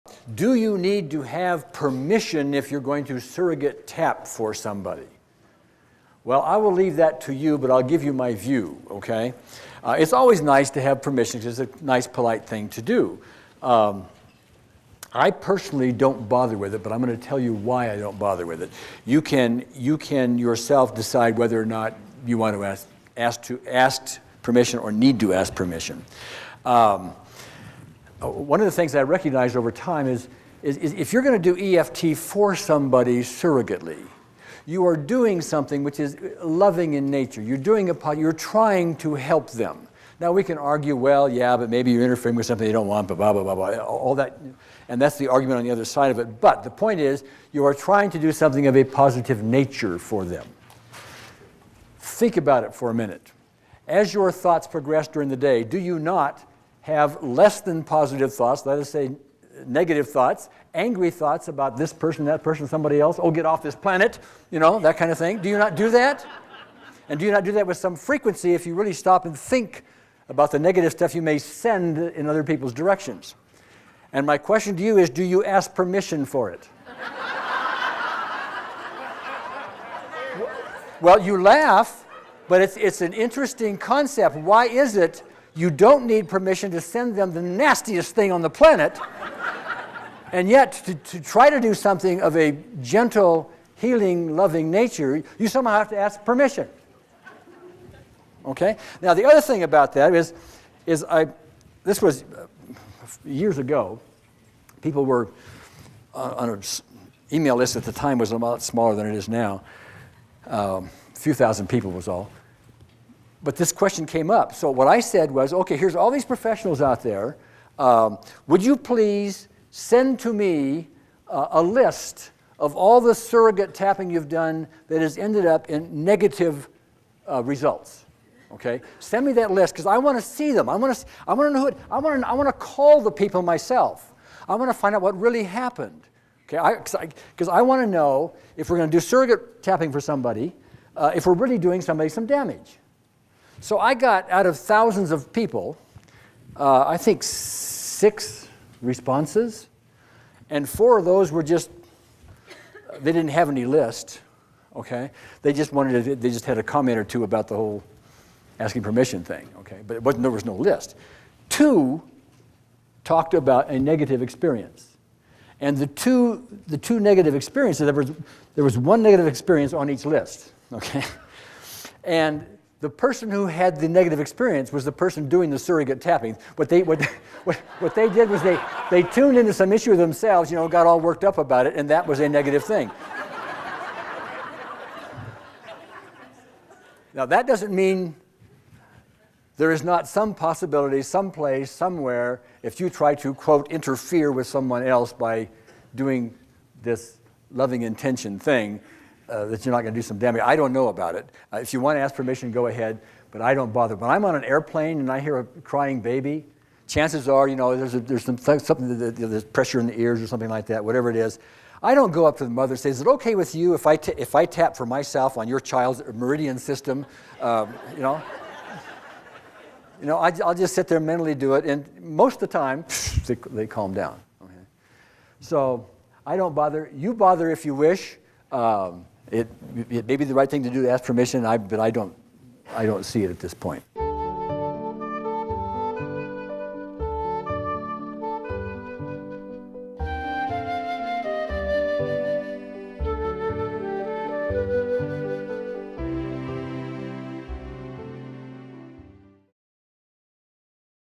Do you need to have permission if you're going to surrogate tap for somebody? Well, I will leave that to you, but I'll give you my view, okay? It's always nice to have permission because it's a nice, polite thing to do. I personally don't bother with it, but I'm going to tell you why I don't bother with it. You can yourself decide whether or not you want to ask permission or need to ask permission. One of the things I recognized over time is if you're going to do EFT for somebody surrogately, you are doing something which is loving in nature. You're trying to help them. Now we can argue, well, yeah, but maybe you're interfering with something they don't want, blah, blah, blah, blah, all that, and that's the argument on the other side of it. But the point is, you are trying to do something of a positive nature for them. Think about it for a minute. As your thoughts progress during the day, do you not have less than positive thoughts, let us say negative thoughts, angry thoughts about this person, that person, somebody else, oh, get off this planet, that kind of thing? Do you not do that? And do you not do that with some frequency if you really stop and think about the negative stuff you may send in other people's directions? And my question to you is, do you ask permission for it? Well, you laugh, but it's an interesting concept. Why is it you don't need permission to send them the nastiest thing on the planet, and yet to try to do something of a gentle, healing, loving nature, you somehow have to ask permission? Okay? Now, the other thing about that is this was years ago. People were on an email list at the time was a lot smaller than it is now. A few thousand people was all. But this question came up. So what I said was, okay, here's all these professionals out there. Would you please send to me a list of all the surrogate tapping you've done that has ended up in negative results? Okay, send me that list because I want to see them. I want to know it. I want to call the people myself. I want to find out what really happened. Okay, because I want to know if we're going to do surrogate tapping for somebody, if we're really doing somebody some damage. So I got, out of thousands of people, I think 6 responses, and 4 of those were just, they didn't have any list, okay? They just had a comment or two about the whole asking permission thing, okay? But there was no list. 2 talked about a negative experience. And the two negative experiences, there was 1 negative experience on each list, okay? And the person who had the negative experience was the person doing the surrogate tapping. What they did was they tuned into some issue themselves, got all worked up about it, and that was a negative thing. Now that doesn't mean there is not some possibility, someplace, somewhere, if you try to, quote, interfere with someone else by doing this loving intention thing, that you're not going to do some damage. I don't know about it. If you want to ask permission, go ahead, but I don't bother. When I'm on an airplane and I hear a crying baby, chances are, there's something, there's pressure in the ears or something like that, whatever it is. I don't go up to the mother and say, is it okay with you if I tap for myself on your child's meridian system? I'll just sit there and mentally do it, and most of the time, they calm down. Okay? So I don't bother. You bother if you wish. It may be the right thing to do to ask permission, but I don't see it at this point.